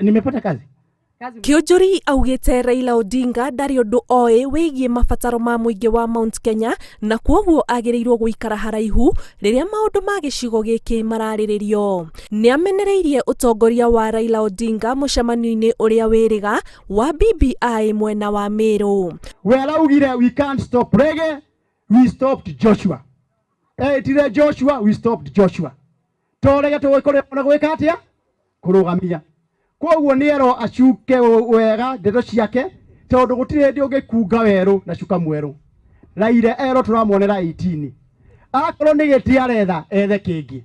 Nimepata kazi. Kiunjuri augite Raila Odinga ndari undu oe wigie mabataro ma muingi wa Mount Kenya na kwoguo agirirwo guikara haraihu riria maundu ma gicigo giki marariririo. Ni amenereirie utongoria wa Raila Odinga mucemanio-ini uria wiriga wa BBI mwena wa Meru. We araugire we can't stop reggae, we stopped Joshua. Tire Joshua, we stopped Joshua. Torege tuwikore na gwika atia kurugamia. Kwoguo niero acuke wega ndeto ciake tondu gutire hindi ungikunga weru na cuka mweru. Raila ero turamuonera 18. Akorwo ni giti aretha ethe kingi.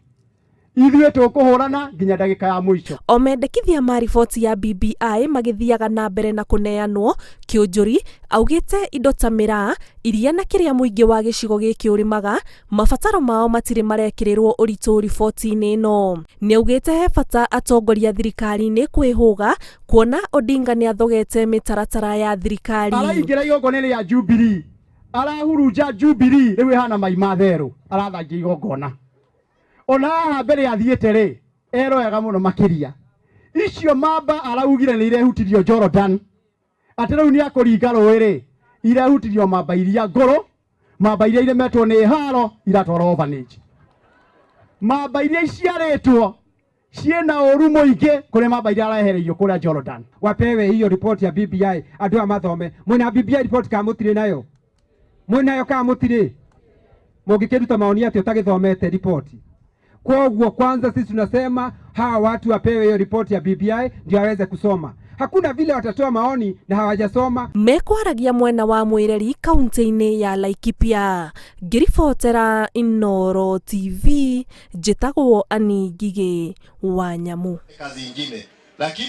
Ithuĩ tukuhurana nginya ndagika ya mwico. O mendekithia ma riboti ya BBI magithiaga na mbere na kuneanwo, Kiunjuri augite indo ta miraa, iria na kiria muingi wa gicigo giki urimaga, mabataro mao matire marekirirwo uritu riboti-ini ino. Ni augite he bata atongoria thirikari-ini kwihuga kuona Odinga ni athogete mitaratara ya thirikari. Araingira igongona ya Jubilee. Arahurunja Jubilee riu hana mai matheru. Arathangia igongona. Ona haha mbere athiĩte rĩ eroyaga mũno makiria icio mamba araugire nĩ irehutirio Jordan atĩ rĩu nĩ akũringa rũĩ rĩ irehutirio mamba iria ngoro mamba iria iremetwo nĩ haro iratwarwo orphanage mamba iria iciarĩtwo ciena ũru mũingĩ kũrĩ mamba iria arehereirio kũrĩa Jordan. Wapewe hiyo report ya BBI andũ a mathome mwena BBI report ka mũtirĩ nayo mwena ka mũtirĩ mũngĩkĩruta maoni atĩ ũtagĩthomete report. Kwa hivyo kwanza sisi tunasema hawa watu wapewe hiyo ripoti ya BBI ndio waweze kusoma. Hakuna vile watatoa maoni na hawajasoma. Mekwaragia mwena wa mwireri kaunti-ini ya Laikipia. Ngiribotera Inooro TV, njitagwo Ani Ngigi wa Nyamu. Kazi ingine.